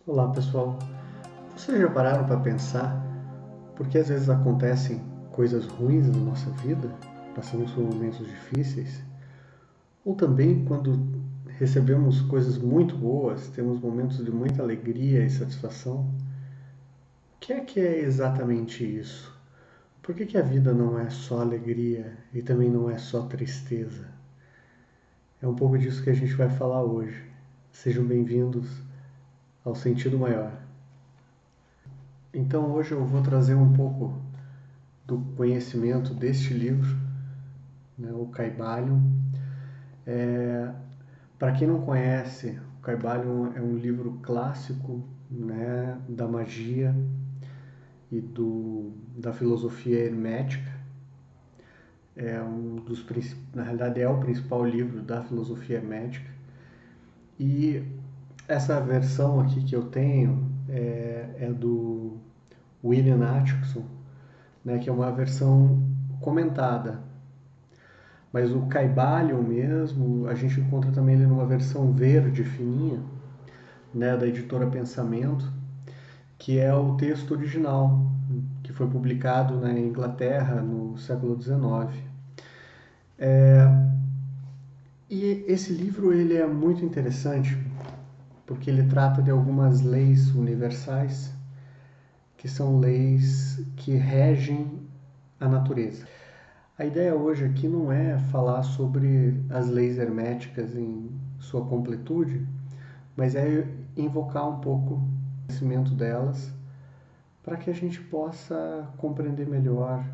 Olá pessoal, vocês já pararam para pensar por que às vezes acontecem coisas ruins na nossa vida, passamos por momentos difíceis, ou também quando recebemos coisas muito boas, temos momentos de muita alegria e satisfação? O que é exatamente isso? Por que a vida não é só alegria e também não é só tristeza? É um pouco disso que a gente vai falar hoje. Sejam bem-vindos ao Sentido Maior. Então hoje eu vou trazer um pouco do conhecimento deste livro, né, o Kybalion. Para quem não conhece, o Kybalion é um livro clássico, né, da magia e da filosofia hermética. Na realidade é o principal livro da filosofia hermética. E essa versão aqui que eu tenho é do William Atkinson, né, que é uma versão comentada. Mas o Kybalion mesmo, a gente encontra também ele numa versão verde fininha, né, da editora Pensamento, que é o texto original, que foi publicado na Inglaterra no século XIX. E esse livro ele é muito interessante porque ele trata de algumas leis universais que são leis que regem a natureza. A ideia hoje aqui não é falar sobre as leis herméticas em sua completude, mas é invocar um pouco o conhecimento delas para que a gente possa compreender melhor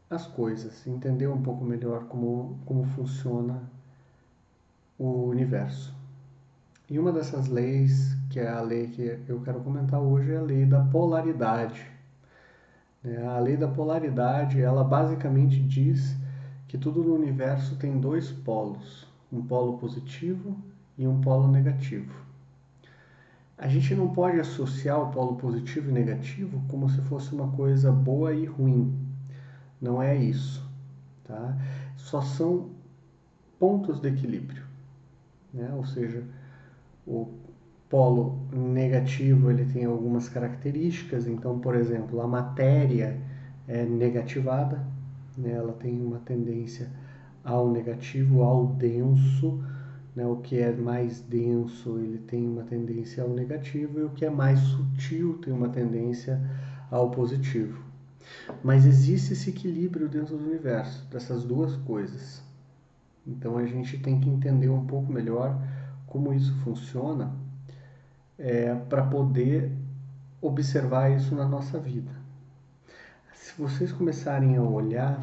as coisas, entender um pouco melhor como funciona o universo. E uma dessas leis, que é a lei que eu quero comentar hoje, é a lei da polaridade. A lei da polaridade, ela basicamente diz que tudo no universo tem dois polos, um polo positivo e um polo negativo. A gente não pode associar o polo positivo e negativo como se fosse uma coisa boa e ruim. Não é isso, tá? Só são pontos de equilíbrio, né? Ou seja, o polo negativo ele tem algumas características. Então, por exemplo, a matéria é negativada, né? Ela tem uma tendência ao negativo, ao denso, né? O que é mais denso ele tem uma tendência ao negativo e o que é mais sutil tem uma tendência ao positivo. Mas existe esse equilíbrio dentro do universo, dessas duas coisas. Então a gente tem que entender um pouco melhor como isso funciona para poder observar isso na nossa vida. Se vocês começarem a olhar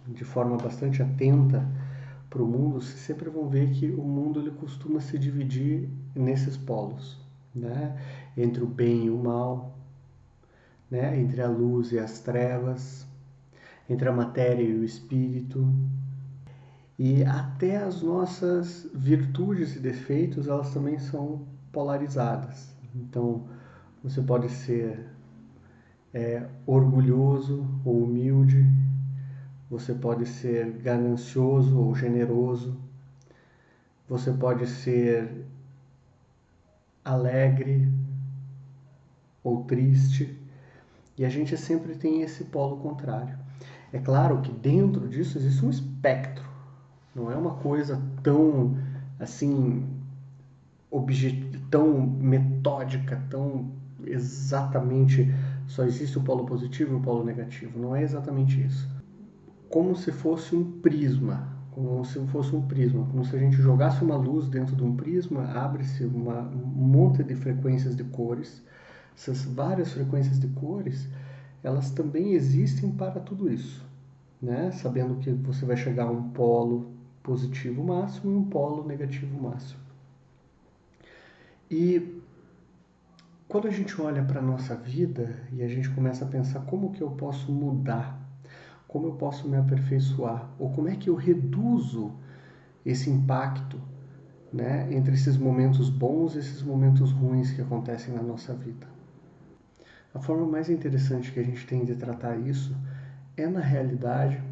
de forma bastante atenta para o mundo, vocês sempre vão ver que o mundo ele costuma se dividir nesses polos, né? Entre o bem e o mal, né? Entre a luz e as trevas, entre a matéria e o espírito. E até as nossas virtudes e defeitos, elas também são polarizadas. Então, você pode ser orgulhoso ou humilde, você pode ser ganancioso ou generoso, você pode ser alegre ou triste, e a gente sempre tem esse polo contrário. É claro que dentro disso existe um espectro, não é uma coisa tão assim tão metódica, tão exatamente só existe o polo positivo e o polo negativo. Não é exatamente isso. Como se fosse um prisma, como se a gente jogasse uma luz dentro de um prisma, abre-se um monte de frequências de cores. Essas várias frequências de cores, elas também existem para tudo isso, né? Sabendo que você vai chegar a um polo positivo máximo e um polo negativo máximo. E quando a gente olha para a nossa vida e a gente começa a pensar como que eu posso mudar, como eu posso me aperfeiçoar, ou como é que eu reduzo esse impacto, né, entre esses momentos bons e esses momentos ruins que acontecem na nossa vida. A forma mais interessante que a gente tem de tratar isso é, na realidade,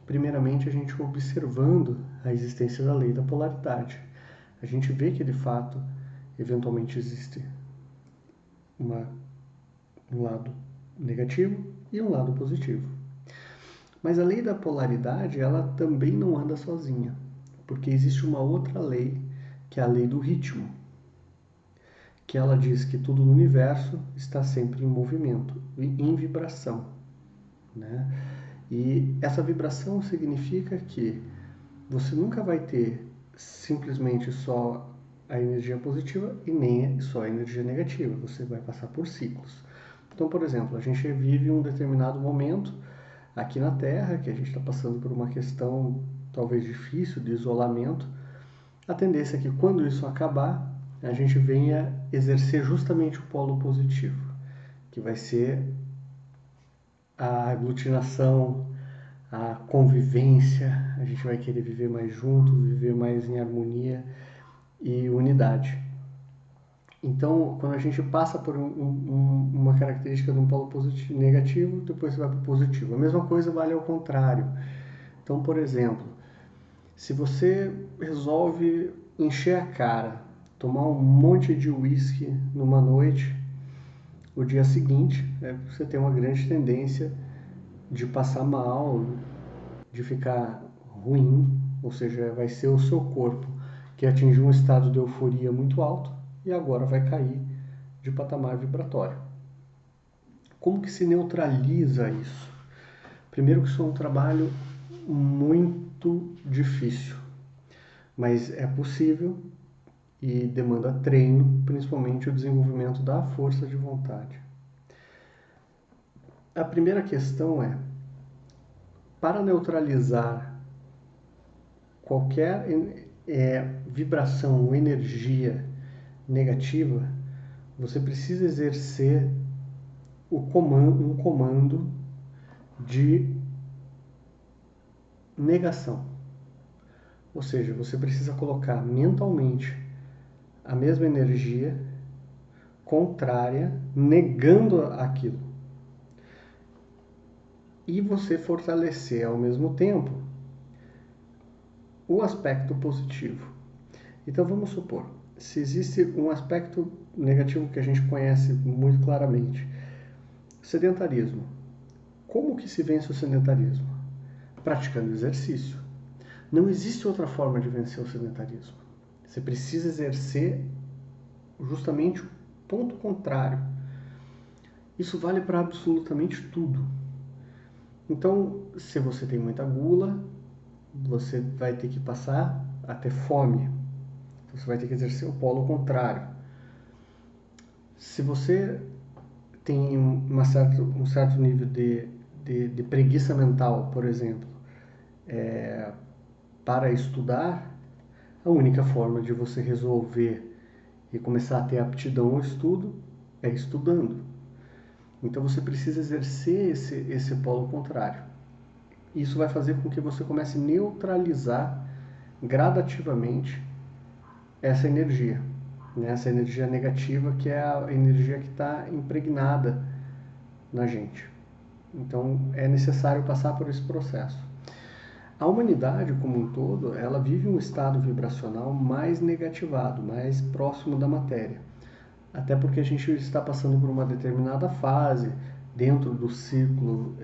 primeiramente a gente observando a existência da lei da polaridade. A gente vê que, de fato, Eventualmente existe um lado negativo e um lado positivo. Mas a lei da polaridade, ela também não anda sozinha, porque existe uma outra lei, que é a lei do ritmo, que ela diz que tudo no universo está sempre em movimento, em vibração, né? E essa vibração significa que você nunca vai ter simplesmente só a energia positiva e nem só a energia negativa, você vai passar por ciclos. Então, por exemplo, a gente vive um determinado momento aqui na Terra, que a gente está passando por uma questão talvez difícil de isolamento. A tendência é que quando isso acabar, a gente venha exercer justamente o polo positivo, que vai ser a aglutinação, a convivência, a gente vai querer viver mais junto, viver mais em harmonia e unidade. Então, quando a gente passa por uma característica de um polo positivo, negativo, depois você vai para o positivo. A mesma coisa vale ao contrário. Então, por exemplo, se você resolve encher a cara, tomar um monte de uísque numa noite, o dia seguinte, você tem uma grande tendência de passar mal, de ficar ruim, ou seja, vai ser o seu corpo que atingiu um estado de euforia muito alto e agora vai cair de patamar vibratório. Como que se neutraliza isso? Primeiro que isso é um trabalho muito difícil, mas é possível e demanda treino, principalmente o desenvolvimento da força de vontade. A primeira questão é, para neutralizar qualquer vibração ou energia negativa, você precisa exercer um comando de negação. Ou seja, você precisa colocar mentalmente a mesma energia contrária, negando aquilo. E você fortalecer ao mesmo tempo o aspecto positivo. Então vamos supor, se existe um aspecto negativo que a gente conhece muito claramente, sedentarismo. Como que se vence o sedentarismo? Praticando exercício. Não existe outra forma de vencer o sedentarismo. Você precisa exercer justamente o ponto contrário. Isso vale para absolutamente tudo. Então, se você tem muita gula, você vai ter que passar a ter fome. Você vai ter que exercer o polo contrário. Se você tem um certo nível de preguiça mental, por exemplo, para estudar, a única forma de você resolver e começar a ter aptidão ao estudo é estudando. Então você precisa exercer esse polo contrário. Isso vai fazer com que você comece a neutralizar gradativamente essa energia, né? Essa energia negativa, que é a energia que está impregnada na gente. Então é necessário passar por esse processo. A humanidade como um todo, ela vive um estado vibracional mais negativado, mais próximo da matéria. Até porque a gente está passando por uma determinada fase dentro do ciclo,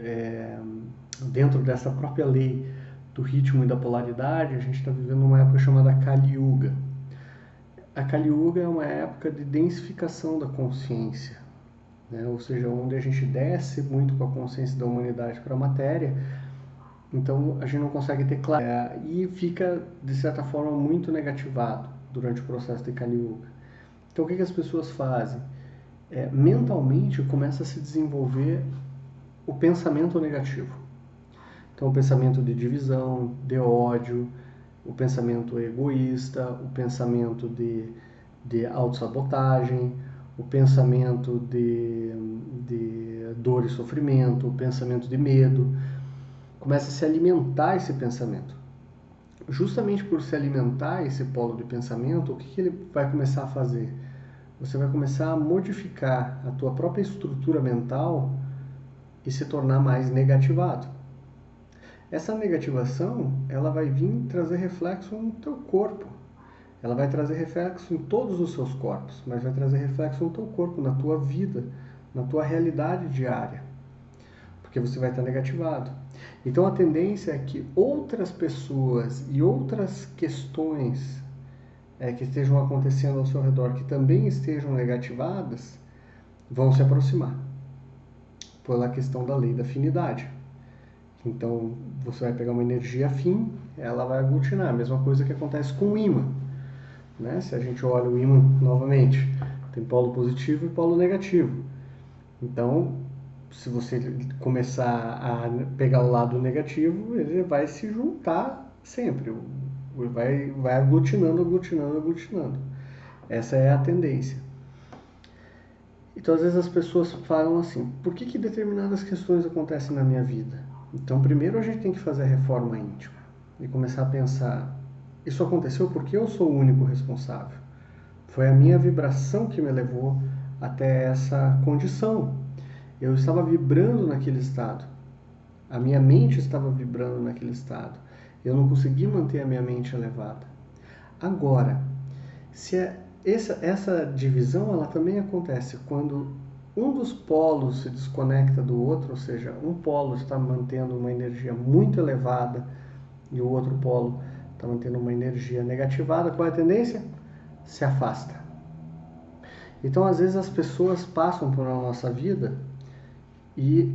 dentro dessa própria lei do ritmo e da polaridade, a gente está vivendo uma época chamada Kali Yuga. A Kali Yuga é uma época de densificação da consciência, né? Ou seja, onde a gente desce muito com a consciência da humanidade para a matéria, então a gente não consegue ter clareza e fica, de certa forma, muito negativado durante o processo de Kali Yuga. Então o que as pessoas fazem? Mentalmente começa a se desenvolver o pensamento negativo. Então o pensamento de divisão, de ódio, o pensamento egoísta, o pensamento de autossabotagem, o pensamento de dor e sofrimento, o pensamento de medo. Começa a se alimentar esse pensamento. Justamente por se alimentar esse polo de pensamento, o que ele vai começar a fazer? Você vai começar a modificar a tua própria estrutura mental e se tornar mais negativado. Essa negativação, ela vai vir trazer reflexo no teu corpo. ela vai trazer reflexo em todos os seus corpos, mas vai trazer reflexo no teu corpo, na tua vida, na tua realidade diária, porque você vai estar negativado. Então a tendência é que outras pessoas e outras questões que estejam acontecendo ao seu redor, que também estejam negativadas, vão se aproximar, pela questão da lei da afinidade. Então você vai pegar uma energia afim, ela vai aglutinar, a mesma coisa que acontece com o ímã. Né? Se a gente olha o ímã novamente, tem polo positivo e polo negativo. Então, se você começar a pegar o lado negativo, ele vai se juntar sempre, vai aglutinando, aglutinando, aglutinando. Essa é a tendência. Então, às vezes as pessoas falam assim, por que determinadas questões acontecem na minha vida? Então, primeiro a gente tem que fazer a reforma íntima e começar a pensar, isso aconteceu porque eu sou o único responsável. Foi a minha vibração que me levou até essa condição. Eu estava vibrando naquele estado. A minha mente estava vibrando naquele estado. Eu não consegui manter a minha mente elevada. Agora, se essa divisão ela também acontece quando um dos polos se desconecta do outro, ou seja, um polo está mantendo uma energia muito elevada e o outro polo está mantendo uma energia negativada, qual é a tendência? Se afasta. Então, às vezes as pessoas passam por nossa vida e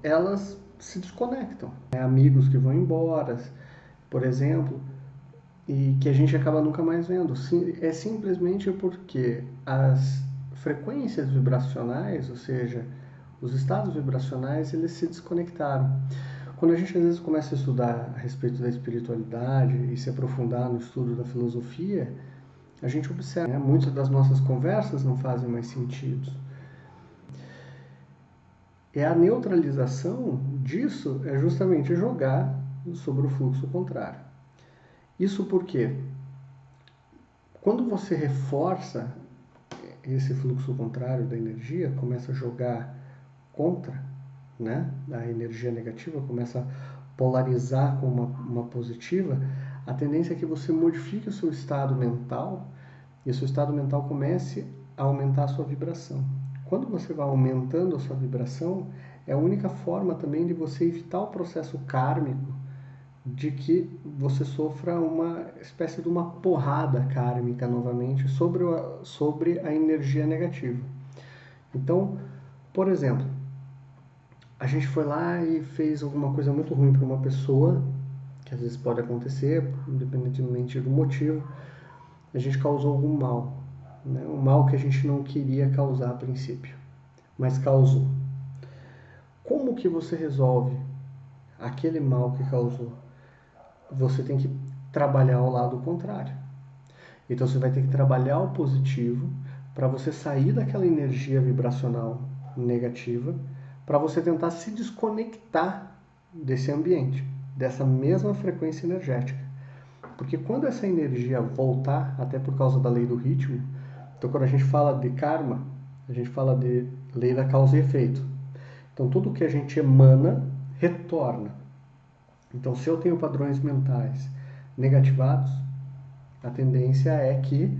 elas se desconectam. Amigos que vão embora, por exemplo, e que a gente acaba nunca mais vendo. É simplesmente porque as frequências vibracionais, ou seja, os estados vibracionais, eles se desconectaram. Quando a gente às vezes começa a estudar a respeito da espiritualidade e se aprofundar no estudo da filosofia, a gente observa, né, muitas das nossas conversas não fazem mais sentido. E a neutralização disso é justamente jogar sobre o fluxo contrário. Isso porque quando você reforça esse fluxo contrário da energia, começa a jogar contra, né, a energia negativa, começa a polarizar com uma positiva, a tendência é que você modifique o seu estado mental e o seu estado mental comece a aumentar a sua vibração. Quando você vai aumentando a sua vibração, é a única forma também de você evitar o processo kármico de que você sofra uma espécie de uma porrada kármica novamente sobre a energia negativa. Então, por exemplo, a gente foi lá e fez alguma coisa muito ruim para uma pessoa, que às vezes pode acontecer, independentemente do motivo, a gente causou algum mal, né? Um mal que a gente não queria causar a princípio, mas causou. Como que você resolve aquele mal que causou? Você tem que trabalhar ao lado contrário. Então você vai ter que trabalhar o positivo para você sair daquela energia vibracional negativa, para você tentar se desconectar desse ambiente, dessa mesma frequência energética. Porque quando essa energia voltar, até por causa da lei do ritmo, então quando a gente fala de karma, a gente fala de lei da causa e efeito. Então tudo que a gente emana, retorna. Então, se eu tenho padrões mentais negativados, a tendência é que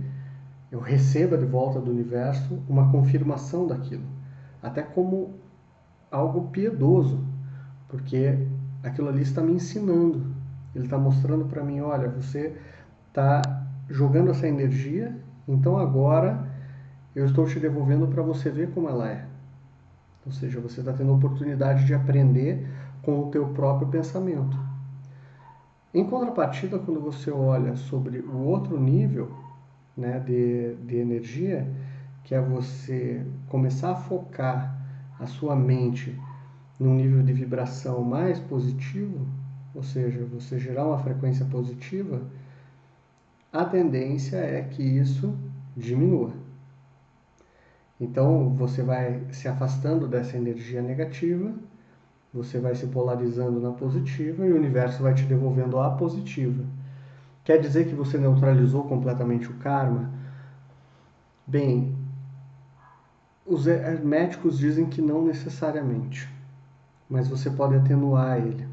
eu receba de volta do universo uma confirmação daquilo, até como algo piedoso, porque aquilo ali está me ensinando, ele está mostrando para mim, olha, você está jogando essa energia, então agora eu estou te devolvendo para você ver como ela é. Ou seja, você está tendo a oportunidade de aprender com o teu próprio pensamento. Em contrapartida, quando você olha sobre o outro nível, né, de energia, que é você começar a focar a sua mente num nível de vibração mais positivo, ou seja, você gerar uma frequência positiva, a tendência é que isso diminua. Então, você vai se afastando dessa energia negativa, você vai se polarizando na positiva e o universo vai te devolvendo a positiva. Quer dizer que você neutralizou completamente o karma? Bem, os herméticos dizem que não necessariamente, mas você pode atenuar ele,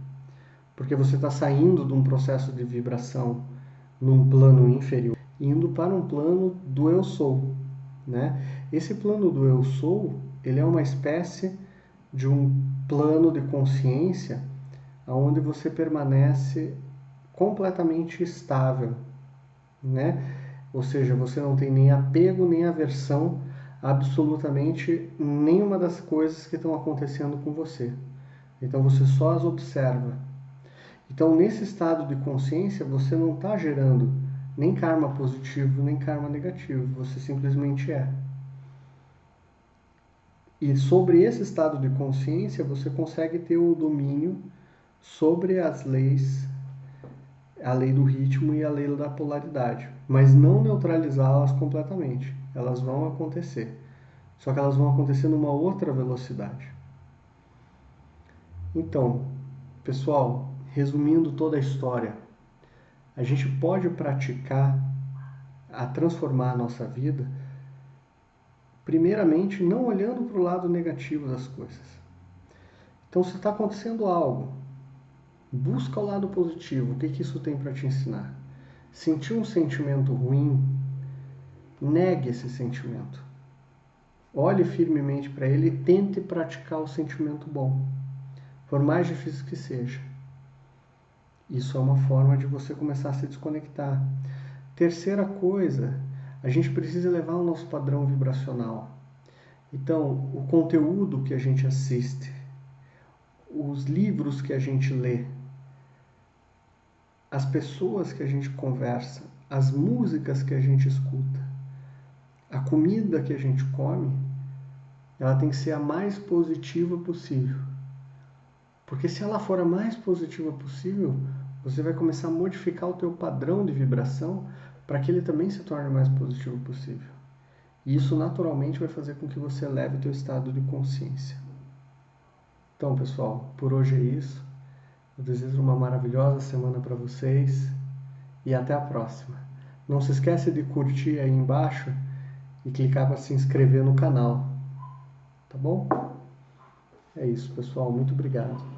porque você está saindo de um processo de vibração num plano inferior. indo para um plano do eu sou, né? Esse plano do eu sou, ele é uma espécie de um plano de consciência onde você permanece completamente estável, né? Ou seja, você não tem nem apego nem aversão a absolutamente nenhuma das coisas que estão acontecendo com você. Então você só as observa. Então, nesse estado de consciência, você não está gerando nem karma positivo, nem karma negativo. Você simplesmente é. E sobre esse estado de consciência, você consegue ter o domínio sobre as leis, a lei do ritmo e a lei da polaridade, mas não neutralizá-las completamente. Elas vão acontecer, só que elas vão acontecer numa outra velocidade. Então, pessoal, resumindo toda a história, a gente pode praticar a transformar a nossa vida, primeiramente não olhando para o lado negativo das coisas. Então, se está acontecendo algo, busca o lado positivo. O que isso tem para te ensinar? Sentir um sentimento ruim, negue esse sentimento. Olhe firmemente para ele e tente praticar o sentimento bom, por mais difícil que seja. Isso é uma forma de você começar a se desconectar. Terceira coisa, a gente precisa elevar o nosso padrão vibracional. Então, o conteúdo que a gente assiste, os livros que a gente lê, as pessoas que a gente conversa, as músicas que a gente escuta, a comida que a gente come, ela tem que ser a mais positiva possível. Porque se ela for a mais positiva possível, você vai começar a modificar o teu padrão de vibração para que ele também se torne o mais positivo possível. E isso naturalmente vai fazer com que você eleve o teu estado de consciência. Então, pessoal, por hoje é isso. Eu desejo uma maravilhosa semana para vocês e até a próxima. Não se esqueça de curtir aí embaixo e clicar para se inscrever no canal. Tá bom? É isso, pessoal. Muito obrigado.